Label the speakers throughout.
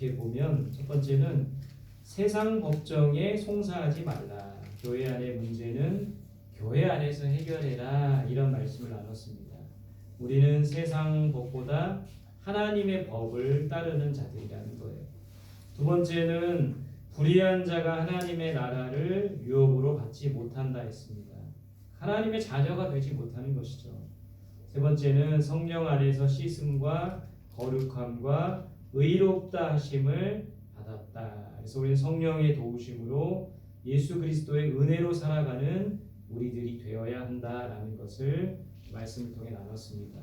Speaker 1: 어떻게 보면 첫 번째는 세상 법정에 송사하지 말라. 교회 안의 문제는 교회 안에서 해결해라. 이런 말씀을 나눴습니다. 우리는 세상 법보다 하나님의 법을 따르는 자들이라는 거예요. 두 번째는 불의한 자가 하나님의 나라를 유업으로 받지 못한다 했습니다. 하나님의 자녀가 되지 못하는 것이죠. 세 번째는 성령 안에서 씻음과 거룩함과 의롭다 하심을 받았다. 그래서 우리는 성령의 도우심으로 예수 그리스도의 은혜로 살아가는 우리들이 되어야 한다라는 것을 말씀을 통해 나눴습니다.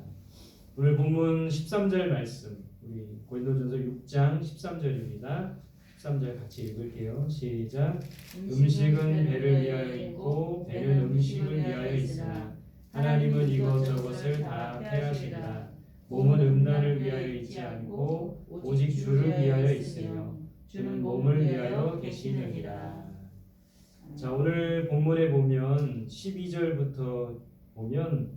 Speaker 1: 오늘 본문 13절 말씀, 우리 고린도전서 6장 13절입니다. 13절 같이 읽을게요. 시작. 음식은 배를 위하여 있고 배는 음식을 위하여 있으나 하나님은 이것저것을 다 패하시리라. 몸은 음란을 위하여 있지 않고 오직 주를 위하여 있으며 주는 몸을 위하여 계시느니라. 자, 오늘 본문에 보면 12절부터 보면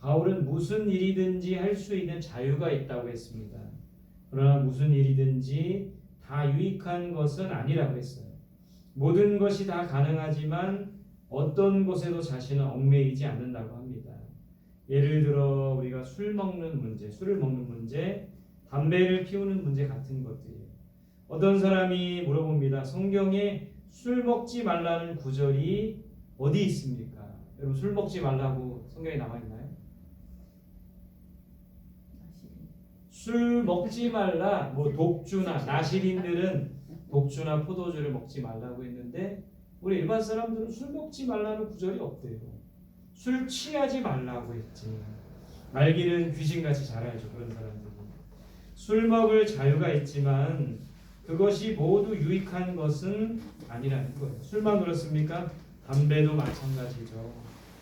Speaker 1: 바울은 무슨 일이든지 할 수 있는 자유가 있다고 했습니다. 그러나 무슨 일이든지 다 유익한 것은 아니라고 했어요. 모든 것이 다 가능하지만 어떤 것에도 자신은 얽매이지 않는다고 합니다. 예를 들어 우리가 술을 먹는 문제, 담배를 피우는 문제 같은 것들이에요. 어떤 사람이 물어봅니다. 성경에 술 먹지 말라는 구절이 어디 있습니까? 여러분, 술 먹지 말라고 성경에 나와 있나요? 술 먹지 말라, 독주나 나시린들은 독주나 포도주를 먹지 말라고 했는데 우리 일반 사람들은 술 먹지 말라는 구절이 없대요. 술 취하지 말라고 했지. 알기는 귀신같이 잘 알죠, 그런 사람들은. 술 먹을 자유가 있지만 그것이 모두 유익한 것은 아니라는 거예요. 술만 그렇습니까? 담배도 마찬가지죠.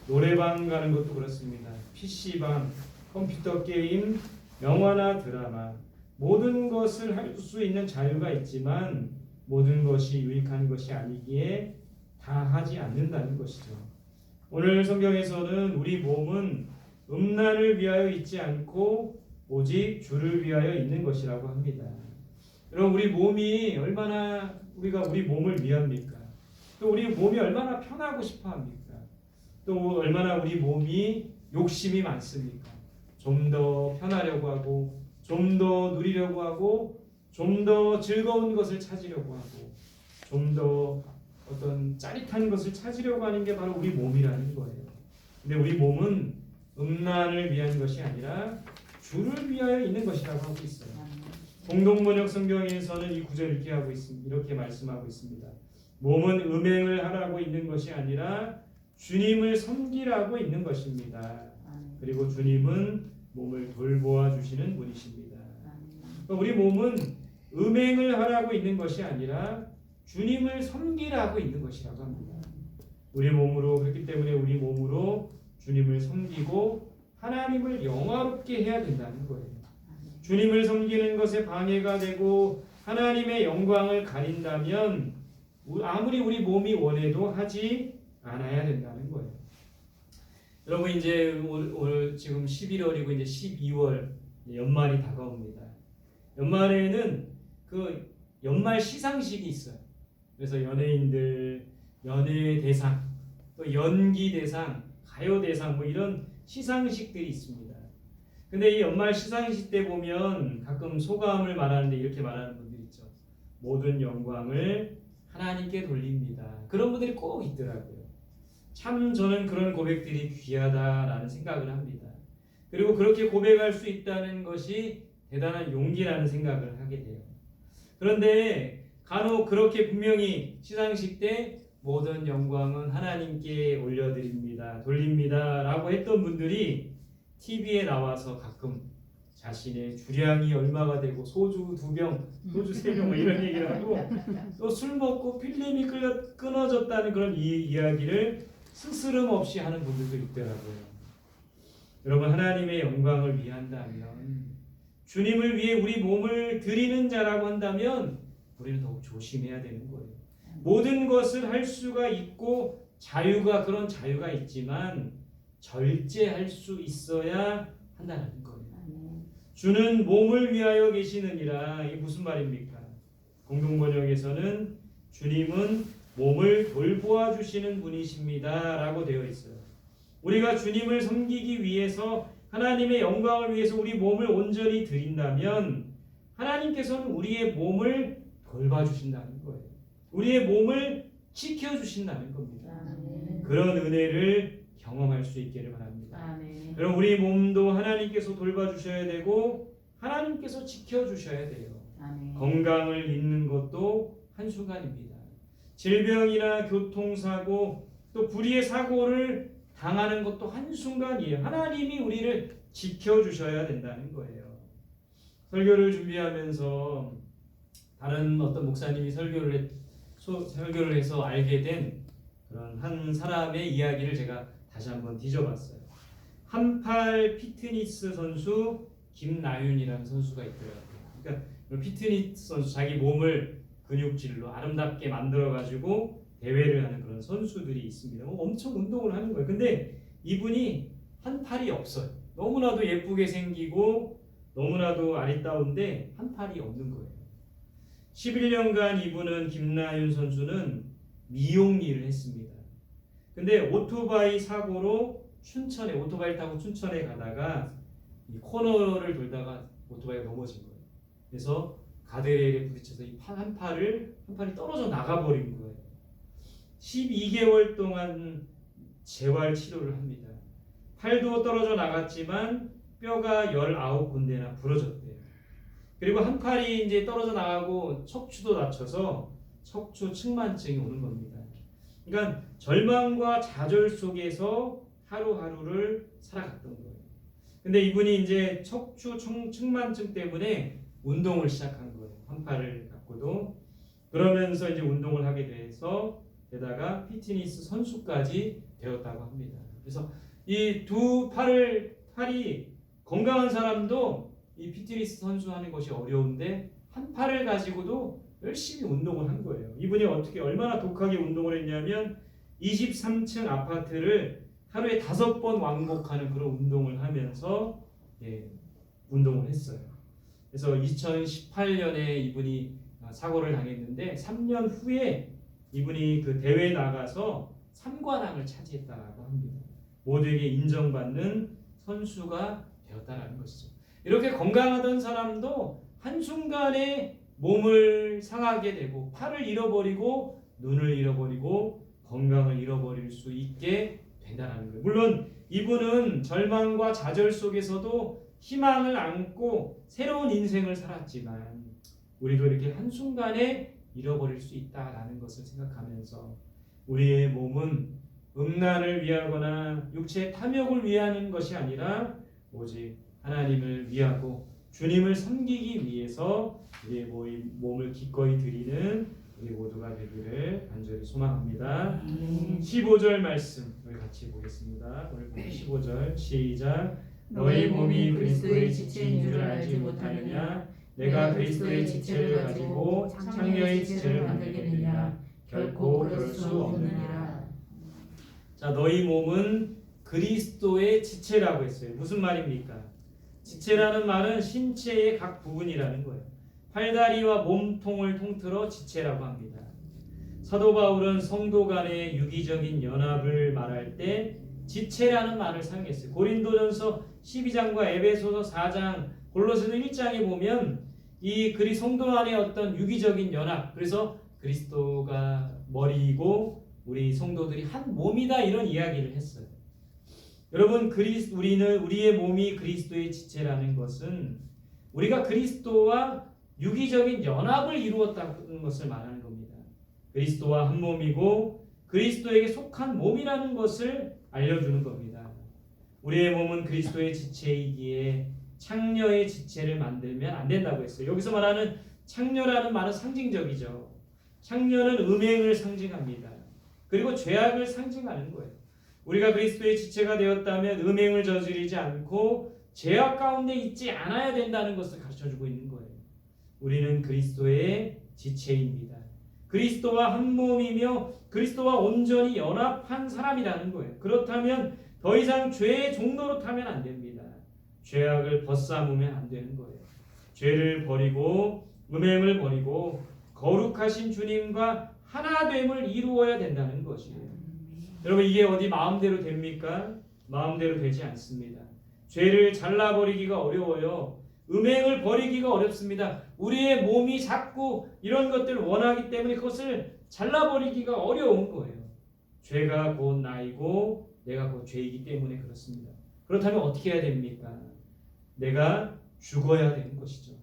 Speaker 1: 노래방 가는 것도 그렇습니다. PC방, 컴퓨터 게임, 영화나 드라마, 모든 것을 할 수 있는 자유가 있지만 모든 것이 유익한 것이 아니기에 다 하지 않는다는 것이죠. 오늘 성경에서는 우리 몸은 음란을 위하여 있지 않고 오직 주를 위하여 있는 것이라고 합니다. 여러분, 우리 몸이 얼마나 우리가 우리 몸을 위합니까? 또 우리 몸이 얼마나 편하고 싶어합니까? 또 얼마나 우리 몸이 욕심이 많습니까? 좀 더 편하려고 하고, 좀 더 누리려고 하고, 좀 더 즐거운 것을 찾으려고 하고, 좀 더 어떤 짜릿한 것을 찾으려고 하는 게 바로 우리 몸이라는 거예요. 근데 우리 몸은 음란을 위한 것이 아니라 주를 위하여 있는 것이라고 하고 있어요. 공동번역 성경에서는 이 구절을 이렇게 하고 있습니다. 이렇게 말씀하고 있습니다. 몸은 음행을 하라고 있는 것이 아니라 주님을 섬기라고 있는 것입니다. 그리고 주님은 몸을 돌보아 주시는 분이십니다. 그러니까 우리 몸은 음행을 하라고 있는 것이 아니라 주님을 섬기라고 있는 것이라고 합니다. 우리 몸으로, 그렇기 때문에 우리 몸으로 주님을 섬기고 하나님을 영화롭게 해야 된다는 거예요. 주님을 섬기는 것에 방해가 되고 하나님의 영광을 가린다면 아무리 우리 몸이 원해도 하지 않아야 된다는 거예요. 여러분, 이제 올 지금 11월이고 이제 12월 연말이 다가옵니다. 연말에는 그 연말 시상식이 있어요. 그래서 연예인들 연예 대상, 또 연기 대상, 가요 대상 이런 시상식들이 있습니다. 근데 이 연말 시상식 때 보면 가끔 소감을 말하는데 이렇게 말하는 분들 있죠. 모든 영광을 하나님께 돌립니다. 그런 분들이 꼭 있더라고요. 참 저는 그런 고백들이 귀하다라는 생각을 합니다. 그리고 그렇게 고백할 수 있다는 것이 대단한 용기라는 생각을 하게 돼요. 그런데 간혹 그렇게 분명히 시상식 때 모든 영광은 하나님께 올려드립니다, 돌립니다 라고 했던 분들이 TV에 나와서 가끔 자신의 주량이 얼마가 되고 소주 2병, 소주 3병 이런 얘기를 하고 또 술 먹고 필름이 끊어졌다는 그런 이야기를 스스럼 없이 하는 분들도 있더라고요. 여러분, 하나님의 영광을 위한다면, 주님을 위해 우리 몸을 드리는 자라고 한다면 우리는 더욱 조심해야 되는 거예요. 모든 것을 할 수가 있고 그런 자유가 있지만 절제할 수 있어야 한다는 거예요. 주는 몸을 위하여 계시느니라. 이게 무슨 말입니까? 공동번역에서는 주님은 몸을 돌보아 주시는 분이십니다 라고 되어 있어요. 우리가 주님을 섬기기 위해서 하나님의 영광을 위해서 우리 몸을 온전히 드린다면 하나님께서는 우리의 몸을 돌봐주신다는 거예요. 우리의 몸을 지켜주신다는 겁니다.
Speaker 2: 아멘.
Speaker 1: 그런 은혜를 경험할 수 있기를 바랍니다.
Speaker 2: 아멘.
Speaker 1: 그럼 우리 몸도 하나님께서 돌봐주셔야 되고 하나님께서 지켜주셔야 돼요.
Speaker 2: 아멘.
Speaker 1: 건강을 잃는 것도 한순간입니다. 질병이나 교통사고 또 불의의 사고를 당하는 것도 한순간이에요. 하나님이 우리를 지켜주셔야 된다는 거예요. 설교를 준비하면서 다른 어떤 목사님이 설교를 해서 알게 된 그런 한 사람의 이야기를 제가 다시 한번 뒤져봤어요. 한팔 피트니스 선수 김나윤이라는 선수가 있더라고요. 그러니까 피트니스 선수, 자기 몸을 근육질로 아름답게 만들어가지고 대회를 하는 그런 선수들이 있습니다. 엄청 운동을 하는 거예요. 근데 이분이 한 팔이 없어요. 너무나도 예쁘게 생기고 너무나도 아리따운데 한 팔이 없는 거예요. 11년간 이분은 김나윤 선수는 미용 일을 했습니다. 근데 오토바이 사고로 오토바이 타고 춘천에 가다가 이 코너를 돌다가 오토바이가 넘어진 거예요. 그래서 가드레일에 부딪혀서 한 팔이 떨어져 나가버린 거예요. 12개월 동안 재활 치료를 합니다. 팔도 떨어져 나갔지만 뼈가 19군데나 부러졌대요. 그리고 한 팔이 이제 떨어져 나가고 척추도 다쳐서 척추 측만증이 오는 겁니다. 그러니까 절망과 좌절 속에서 하루하루를 살아갔던 거예요. 근데 이분이 이제 척추 측만증 때문에 운동을 시작한 거예요. 한 팔을 갖고도. 그러면서 이제 운동을 하게 돼서 게다가 피트니스 선수까지 되었다고 합니다. 그래서 이 두 팔이 건강한 사람도 이 피트니스 선수 하는 것이 어려운데 한 팔을 가지고도 열심히 운동을 한 거예요. 이분이 얼마나 독하게 운동을 했냐면 23층 아파트를 하루에 5번 왕복하는 그런 운동을 하면서 운동을 했어요. 그래서 2018년에 이분이 사고를 당했는데 3년 후에 이분이 그 대회에 나가서 3관왕을 차지했다고 합니다. 모두에게 인정받는 선수가 되었다는 것이죠. 이렇게 건강하던 사람도 한순간에 몸을 상하게 되고 팔을 잃어버리고 눈을 잃어버리고 건강을 잃어버릴 수 있게 된다는 거예요. 물론 이분은 절망과 좌절 속에서도 희망을 안고 새로운 인생을 살았지만 우리도 이렇게 한순간에 잃어버릴 수 있다라는 것을 생각하면서 우리의 몸은 음란을 위하거나 육체의 탐욕을 위하는 것이 아니라 오직 하나님을 위하고 주님을 섬기기 위해서 우리의 몸을 기꺼이 드리는 우리 모두가 되기를 간절히 소망합니다. 15절 말씀 우리 같이 보겠습니다. 오늘 15절 시작. 너희 몸이 그리스도의 지체인 줄 알지 못하느냐? 내가 그리스도의 지체를 가지고 창녀의 지체를 만들겠느냐? 결코 그럴 수 없느니라. 자, 너희 몸은 그리스도의 지체라고 했어요. 무슨 말입니까? 지체라는 말은 신체의 각 부분이라는 거예요. 팔다리와 몸통을 통틀어 지체라고 합니다. 사도 바울은 성도 간의 유기적인 연합을 말할 때 지체라는 말을 사용했어요. 고린도전서 12장과 에베소서 4장, 골로새서 1장에 보면 이 성도 안의 어떤 유기적인 연합, 그래서 그리스도가 머리이고 우리 성도들이 한 몸이다 이런 이야기를 했어요. 여러분, 우리의 몸이 그리스도의 지체라는 것은 우리가 그리스도와 유기적인 연합을 이루었다는 것을 말하는 겁니다. 그리스도와 한 몸이고 그리스도에게 속한 몸이라는 것을 알려주는 겁니다. 우리의 몸은 그리스도의 지체이기에 창녀의 지체를 만들면 안 된다고 했어요. 여기서 말하는 창녀라는 말은 상징적이죠. 창녀는 음행을 상징합니다. 그리고 죄악을 상징하는 거예요. 우리가 그리스도의 지체가 되었다면 음행을 저지르지 않고 죄악 가운데 있지 않아야 된다는 것을 가르쳐주고 있는 거예요. 우리는 그리스도의 지체입니다. 그리스도와 한 몸이며 그리스도와 온전히 연합한 사람이라는 거예요. 그렇다면 더 이상 죄의 종로로 타면 안 됩니다. 죄악을 벗삼으면 안 되는 거예요. 죄를 버리고 음행을 버리고 거룩하신 주님과 하나됨을 이루어야 된다는 것이에요. 여러분 이게 어디 마음대로 됩니까? 마음대로 되지 않습니다. 죄를 잘라버리기가 어려워요. 음행을 버리기가 어렵습니다. 우리의 몸이 자꾸 이런 것들을 원하기 때문에 그것을 잘라버리기가 어려운 거예요. 죄가 곧 나이고 내가 곧 죄이기 때문에 그렇습니다. 그렇다면 어떻게 해야 됩니까? 내가 죽어야 되는 것이죠.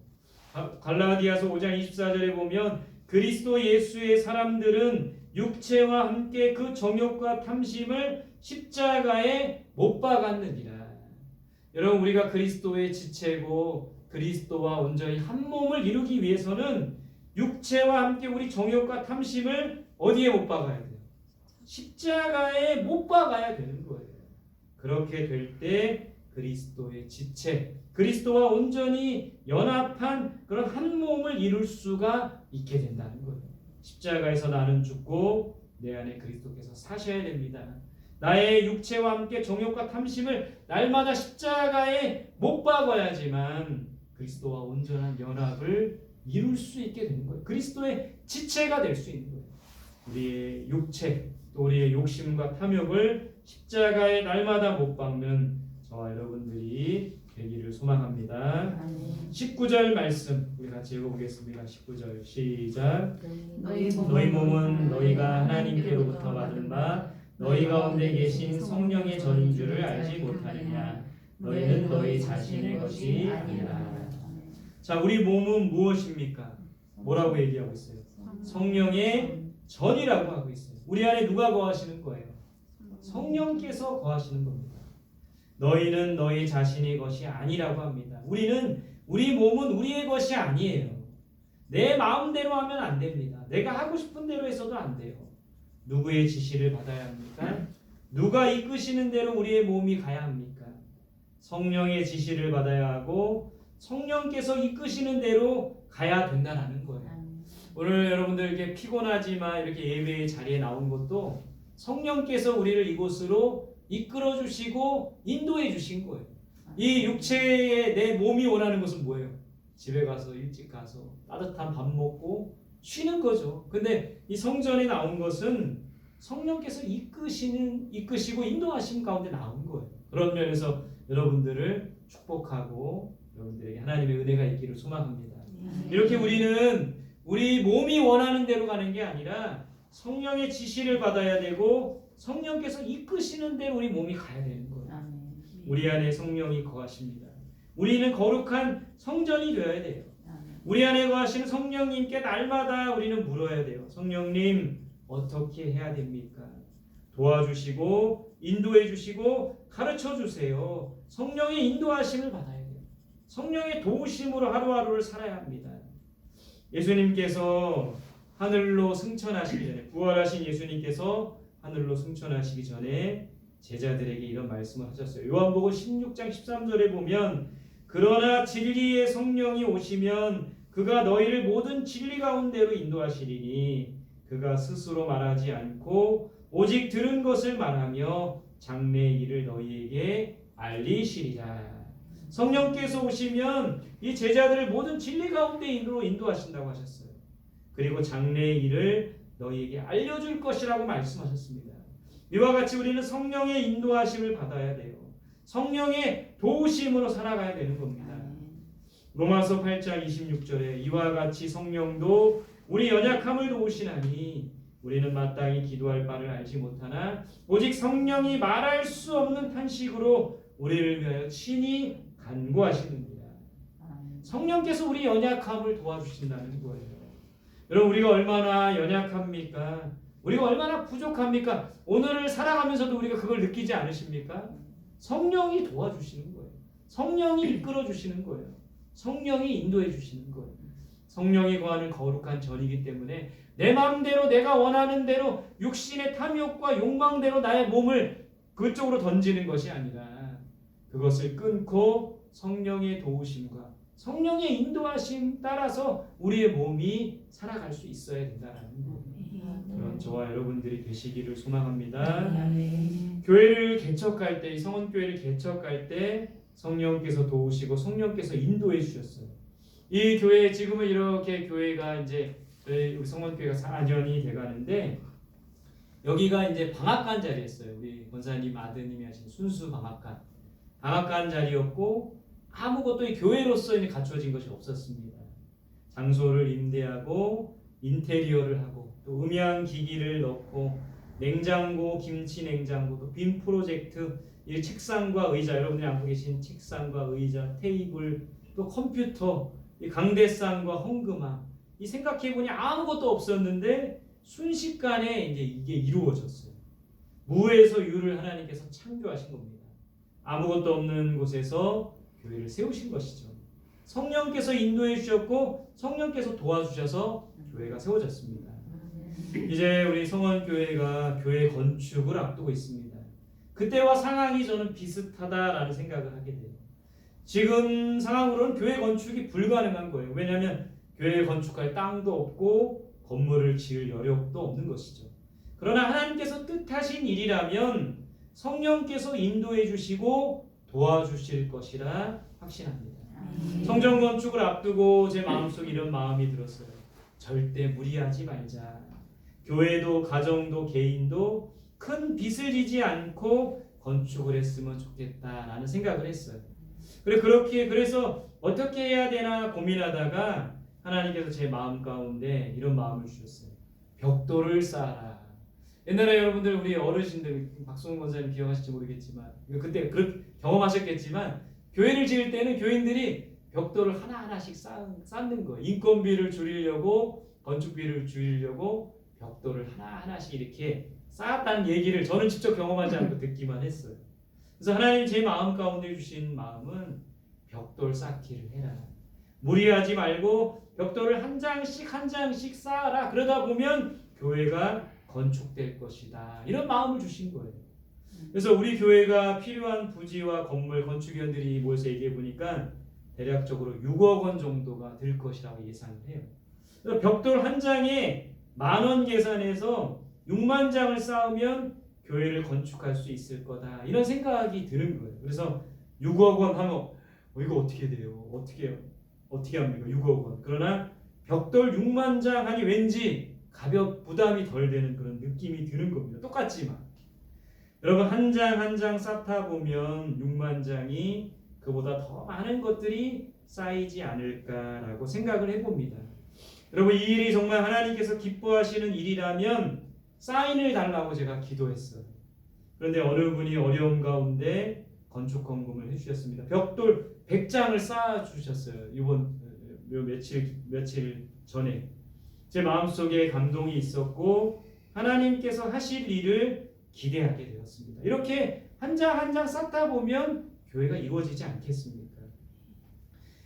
Speaker 1: 갈라디아서 5장 24절에 보면 그리스도 예수의 사람들은 육체와 함께 그 정욕과 탐심을 십자가에 못 박았느니라. 여러분 우리가 그리스도의 지체고 그리스도와 온전히 한 몸을 이루기 위해서는 육체와 함께 우리 정욕과 탐심을 어디에 못 박아야 돼요? 십자가에 못 박아야 되는 거예요. 그렇게 될 때 그리스도의 지체, 그리스도와 온전히 연합한 그런 한 몸을 이룰 수가 있게 된다는 거예요. 십자가에서 나는 죽고 내 안에 그리스도께서 사셔야 됩니다. 나의 육체와 함께 정욕과 탐심을 날마다 십자가에 못 박아야지만 그리스도와 온전한 연합을 이룰 수 있게 되는 거예요. 그리스도의 지체가 될 수 있는 거예요. 우리의 육체 또 우리의 욕심과 탐욕을 십자가에 날마다 못 박는 저와 여러분들이 되기를 소망합니다. 19절 말씀 우리 같이 읽어보겠습니다. 19절 시작. 너희 몸은 너희가 하나님께로부터 받은 바 너희 가운데 계신 성령의 전인 줄을 알지 못하느냐. 너희는 너희 자신의 것이 아니라. 자, 우리 몸은 무엇입니까? 뭐라고 얘기하고 있어요? 성령의 전이라고 하고 있어요. 우리 안에 누가 거하시는 거예요? 성령께서 거하시는 겁니다. 너희는 너희 자신의 것이 아니라고 합니다. 우리 몸은 우리의 것이 아니에요. 내 마음대로 하면 안 됩니다. 내가 하고 싶은 대로 해서도 안 돼요. 누구의 지시를 받아야 합니까? 누가 이끄시는 대로 우리의 몸이 가야 합니까? 성령의 지시를 받아야 하고 성령께서 이끄시는 대로 가야 된다는 거예요. 오늘 여러분들 이렇게 피곤하지만 이렇게 예배의 자리에 나온 것도 성령께서 우리를 이곳으로 이끌어 주시고 인도해 주신 거예요. 이 육체의 내 몸이 원하는 것은 뭐예요? 집에 가서 일찍 가서 따뜻한 밥 먹고 쉬는 거죠. 근데 이 성전에 나온 것은 성령께서 이끄시고 인도하신 가운데 나온 거예요. 그런 면에서 여러분들을 축복하고 여러분들에게 하나님의 은혜가 있기를 소망합니다. 이렇게 우리는 우리 몸이 원하는 대로 가는 게 아니라 성령의 지시를 받아야 되고 성령께서 이끄시는 대로 우리 몸이 가야 되는 거예요. 우리 안에 성령이 거하십니다. 우리는 거룩한 성전이 되어야 돼요. 우리 안에 거하시는 성령님께 날마다 우리는 물어야 돼요. 성령님 어떻게 해야 됩니까? 도와주시고 인도해 주시고 가르쳐 주세요. 성령의 인도하심을 받아야 돼요. 성령의 도우심으로 하루하루를 살아야 합니다. 예수님께서 하늘로 승천하시기 전에 부활하신 예수님께서 하늘로 승천하시기 전에 제자들에게 이런 말씀을 하셨어요. 요한복음 16장 13절에 보면 그러나 진리의 성령이 오시면 그가 너희를 모든 진리 가운데로 인도하시리니 그가 스스로 말하지 않고 오직 들은 것을 말하며 장래의 일을 너희에게 알리시리라. 성령께서 오시면 이 제자들을 모든 진리 가운데로 인도하신다고 하셨어요. 그리고 장래의 일을 너희에게 알려줄 것이라고 말씀하셨습니다. 이와 같이 우리는 성령의 인도하심을 받아야 돼요. 성령의 도우심으로 살아가야 되는 겁니다. 로마서 8장 26절에 이와 같이 성령도 우리 연약함을 도우시나니 우리는 마땅히 기도할 바를 알지 못하나 오직 성령이 말할 수 없는 탄식으로 우리를 위하여 친히 간구하시느니라. 성령께서 우리 연약함을 도와주신다는 거예요. 여러분 우리가 얼마나 연약합니까? 우리가 얼마나 부족합니까? 오늘을 살아가면서도 우리가 그걸 느끼지 않으십니까? 성령이 도와주시는 거예요. 성령이 이끌어 주시는 거예요. 성령이 인도해 주시는 거예요. 성령이 거하는 거룩한 전이기 때문에 내 마음대로 내가 원하는 대로 육신의 탐욕과 욕망대로 나의 몸을 그쪽으로 던지는 것이 아니라 그것을 끊고 성령의 도우심과 성령의 인도하심 따라서 우리의 몸이 살아갈 수 있어야 된다는 거예요. 그런 저와 여러분들이 되시기를 소망합니다. 교회를 개척할 때, 이 성원교회를 개척할 때 성령께서 도우시고 성령께서 인도해 주셨어요. 이 교회 지금은 이렇게 교회가 이제 우리 성원교회가 4년이 돼가는데 여기가 이제 방앗간 자리였어요. 우리 권사님 아드님이 하신 순수 방앗간 자리였고 아무것도 이 교회로서 이제 갖춰진 것이 없었습니다. 장소를 임대하고 인테리어를 하고 또 음향 기기를 넣고 냉장고, 김치 냉장고, 또 빔 프로젝트, 이 책상과 의자, 여러분들이 앉고 계신 책상과 의자, 테이블, 또 컴퓨터, 이 강대상과 헌금함, 이 생각해보니 아무것도 없었는데 순식간에 이제 이게 이루어졌어요. 무에서 유를 하나님께서 창조하신 겁니다. 아무것도 없는 곳에서 교회를 세우신 것이죠. 성령께서 인도해 주셨고 성령께서 도와주셔서 교회가 세워졌습니다. 이제 우리 성원교회가 교회 건축을 앞두고 있습니다. 그때와 상황이 저는 비슷하다라는 생각을 하게 돼요. 지금 상황으로는 교회 건축이 불가능한 거예요. 왜냐하면 교회 건축할 땅도 없고 건물을 지을 여력도 없는 것이죠. 그러나 하나님께서 뜻하신 일이라면 성령께서 인도해 주시고 도와주실 것이라 확신합니다. 성전 건축을 앞두고 제 마음속에 이런 마음이 들었어요. 절대 무리하지 말자. 교회도 가정도 개인도 큰 빚을 지지 않고 건축을 했으면 좋겠다라는 생각을 했어요. 그래서 어떻게 해야 되나 고민하다가 하나님께서 제 마음 가운데 이런 마음을 주셨어요. 벽돌을 쌓아라. 옛날에 여러분들 우리 어르신들 박성훈 권사님 기억하실지 모르겠지만 그때 그렇게 경험하셨겠지만 교회를 지을 때는 교인들이 벽돌을 하나하나씩 쌓는 거예요. 인건비를 줄이려고 건축비를 줄이려고 벽돌을 하나하나씩 이렇게 쌓았다는 얘기를 저는 직접 경험하지 않고 듣기만 했어요. 그래서 하나님이 제 마음 가운데 주신 마음은 벽돌 쌓기를 해라. 무리하지 말고 벽돌을 한 장씩 쌓아라. 그러다 보면 교회가 건축될 것이다. 이런 마음을 주신 거예요. 그래서 우리 교회가 필요한 부지와 건물 건축위원들이 모여서 얘기해 보니까 대략적으로 6억 원 정도가 들 것이라고 예상을 해요. 그래서 벽돌 한 장에 10,000원 계산해서 6만 장을 쌓으면 교회를 건축할 수 있을 거다. 이런 생각이 드는 거예요. 그래서 6억 원 하면 이거 어떻게 돼요? 어떻게 합니까? 6억 원. 그러나 벽돌 6만 장 하니 왠지 부담이 덜 되는 그런 느낌이 드는 겁니다. 똑같지만 여러분 한 장 한 장 쌓다 보면 6만 장이 그보다 더 많은 것들이 쌓이지 않을까라고 생각을 해봅니다. 여러분 이 일이 정말 하나님께서 기뻐하시는 일이라면 사인을 달라고 제가 기도했어요. 그런데 어느 분이 어려움 가운데 건축 헌금을 해주셨습니다. 벽돌 100장을 쌓아주셨어요. 이번 며칠 전에 제 마음속에 감동이 있었고 하나님께서 하실 일을 기대하게 되었습니다. 이렇게 한 장 한 장 쌓다 보면 교회가 이루어지지 않겠습니까?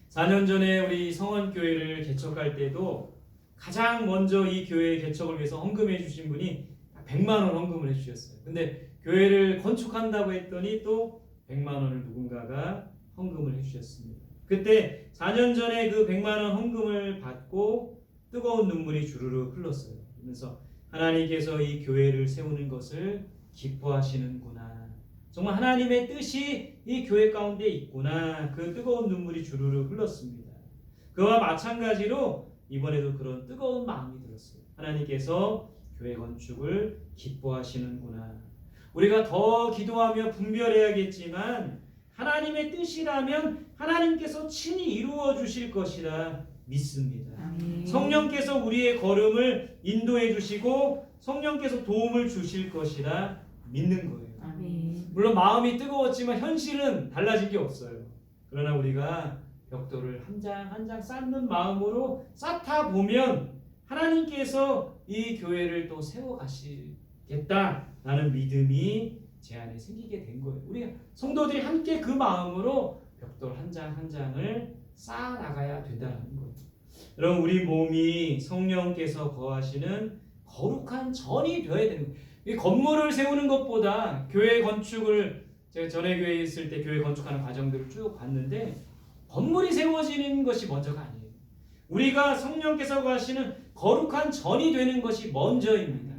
Speaker 1: 4년 전에 우리 성원교회를 개척할 때도 가장 먼저 이 교회 개척을 위해서 헌금해 주신 분이 100만 원 헌금을 해주셨어요. 근데 교회를 건축한다고 했더니 또 100만 원을 누군가가 헌금을 해주셨습니다. 그때 4년 전에 그 100만 원 헌금을 받고 뜨거운 눈물이 주르르 흘렀어요. 그러면서 하나님께서 이 교회를 세우는 것을 기뻐하시는구나. 정말 하나님의 뜻이 이 교회 가운데 있구나. 그 뜨거운 눈물이 주르르 흘렀습니다. 그와 마찬가지로 이번에도 그런 뜨거운 마음이 들었어요. 하나님께서 교회 건축을 기뻐하시는구나. 우리가 더 기도하며 분별해야겠지만 하나님의 뜻이라면 하나님께서 친히 이루어 주실 것이라 믿습니다. 아멘. 성령께서 우리의 걸음을 인도해 주시고 성령께서 도움을 주실 것이라 믿는 거예요. 아멘. 물론 마음이 뜨거웠지만 현실은 달라질 게 없어요. 그러나 우리가 벽돌을 한 장 한 장 쌓는 마음으로 쌓다 보면 하나님께서 이 교회를 또 세워가시겠다라는 믿음이 제 안에 생기게 된 거예요. 우리 성도들이 함께 그 마음으로 벽돌 한 장 한 장을 쌓아 나가야 된다는 거예요. 여러분 우리 몸이 성령께서 거하시는 거룩한 전이 되어야 되는 거예요. 이 건물을 세우는 것보다 교회 건축을 제가 전에 교회에 있을 때 교회 건축하는 과정들을 쭉 봤는데 건물이 세워지는 것이 먼저가 아니에요. 우리가 성령께서 거하시는 거룩한 전이 되는 것이 먼저입니다.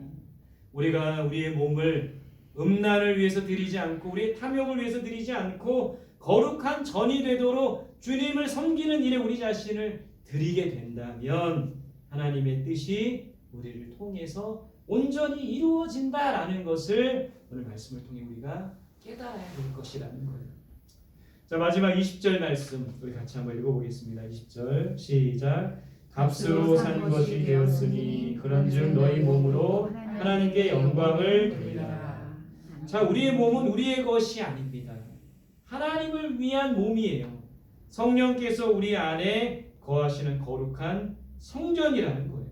Speaker 1: 우리가 우리의 몸을 음란을 위해서 드리지 않고 우리의 탐욕을 위해서 드리지 않고 거룩한 전이 되도록 주님을 섬기는 일에 우리 자신을 드리게 된다면 하나님의 뜻이 우리를 통해서 온전히 이루어진다라는 것을 오늘 말씀을 통해 우리가 깨달아야 될 것이라는 거예요. 자, 마지막 20절 말씀 우리 같이 한번 읽어보겠습니다. 20절 시작. 값으로 산 것이 되었으니 그런즉 너희 몸으로 하나님께 영광을 돌리라. 자, 우리의 몸은 우리의 것이 아닙니다. 하나님을 위한 몸이에요. 성령께서 우리 안에 거하시는 거룩한 성전이라는 거예요.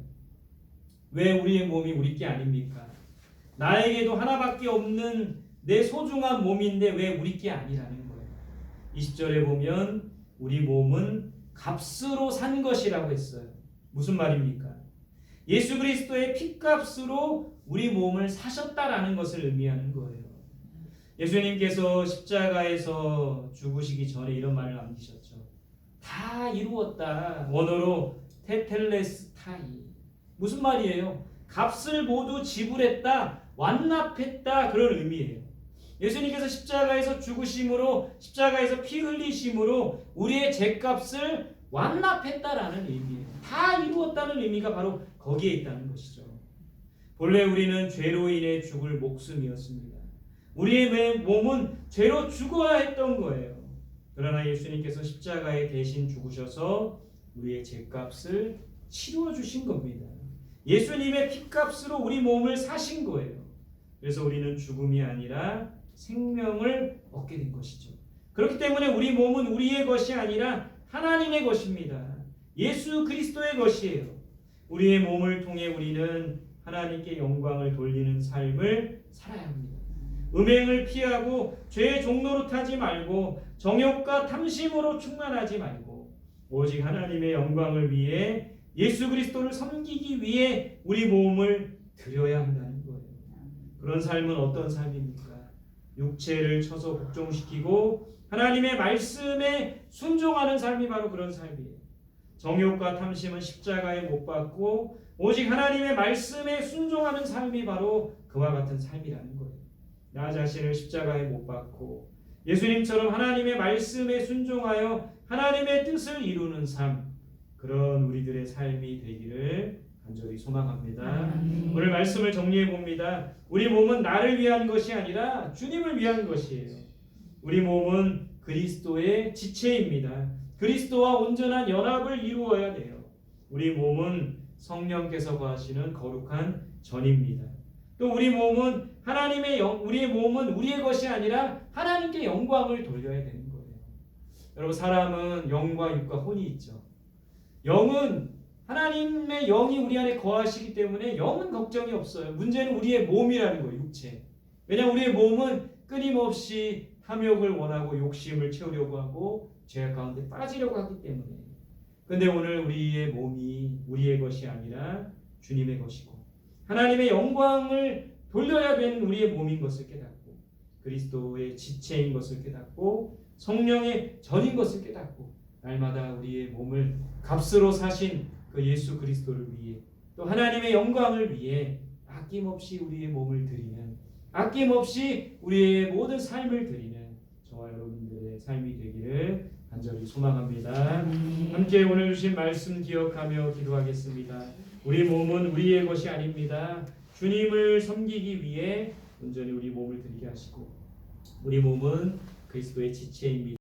Speaker 1: 왜 우리의 몸이 우리 게 아닙니까? 나에게도 하나밖에 없는 내 소중한 몸인데 왜 우리 게 아니라는 거예요. 20절에 보면 우리 몸은 값으로 산 것이라고 했어요. 무슨 말입니까? 예수 그리스도의 핏값으로 우리 몸을 사셨다라는 것을 의미하는 거예요. 예수님께서 십자가에서 죽으시기 전에 이런 말을 남기셨죠. 다 이루었다. 원어로 테텔레스타이. 무슨 말이에요? 값을 모두 지불했다, 완납했다, 그런 의미예요. 예수님께서 십자가에서 죽으심으로, 십자가에서 피 흘리심으로 우리의 죄값을 완납했다라는 의미예요. 다 이루었다는 의미가 바로 거기에 있다는 것이죠. 본래 우리는 죄로 인해 죽을 목숨이었습니다. 우리의 몸은 죄로 죽어야 했던 거예요. 그러나 예수님께서 십자가에 대신 죽으셔서 우리의 죄값을 치루어 주신 겁니다. 예수님의 핏값으로 우리 몸을 사신 거예요. 그래서 우리는 죽음이 아니라 생명을 얻게 된 것이죠. 그렇기 때문에 우리 몸은 우리의 것이 아니라 하나님의 것입니다. 예수 그리스도의 것이에요. 우리의 몸을 통해 우리는 하나님께 영광을 돌리는 삶을 살아야 합니다. 음행을 피하고 죄의 종로로 타지 말고 정욕과 탐심으로 충만하지 말고 오직 하나님의 영광을 위해 예수 그리스도를 섬기기 위해 우리 몸을 드려야 한다는 거예요. 그런 삶은 어떤 삶입니까? 육체를 쳐서 복종시키고 하나님의 말씀에 순종하는 삶이 바로 그런 삶이에요. 정욕과 탐심은 십자가에 못 박고 오직 하나님의 말씀에 순종하는 삶이 바로 그와 같은 삶이라는 거예요. 나 자신을 십자가에 못 박고 예수님처럼 하나님의 말씀에 순종하여 하나님의 뜻을 이루는 삶, 그런 우리들의 삶이 되기를 간절히 소망합니다. 오늘 말씀을 정리해 봅니다. 우리 몸은 나를 위한 것이 아니라 주님을 위한 것이에요. 우리 몸은 그리스도의 지체입니다. 그리스도와 온전한 연합을 이루어야 돼요. 우리 몸은 성령께서 거하시는 거룩한 전입니다. 또 우리의 몸은 우리의 것이 아니라 하나님께 영광을 돌려야 되는 거예요. 여러분, 사람은 영과 육과 혼이 있죠. 영은 하나님의 영이 우리 안에 거하시기 때문에 영은 걱정이 없어요. 문제는 우리의 몸이라는 거예요. 육체. 왜냐하면 우리의 몸은 끊임없이 탐욕을 원하고 욕심을 채우려고 하고 죄악 가운데 빠지려고 하기 때문에. 그런데 오늘 우리의 몸이 우리의 것이 아니라 주님의 것이고 하나님의 영광을 돌려야 되는 우리의 몸인 것을 깨닫고 그리스도의 지체인 것을 깨닫고 성령의 전인 것을 깨닫고 날마다 우리의 몸을 값으로 사신 그 예수 그리스도를 위해 또 하나님의 영광을 위해 아낌없이 우리의 몸을 드리는, 아낌없이 우리의 모든 삶을 드리는 저와 여러분들의 삶이 되기를 간절히 소망합니다. 함께 오늘 주신 말씀 기억하며 기도하겠습니다. 우리 몸은 우리의 것이 아닙니다. 주님을 섬기기 위해 온전히 우리 몸을 드리게 하시고 우리 몸은 그리스도의 지체입니다.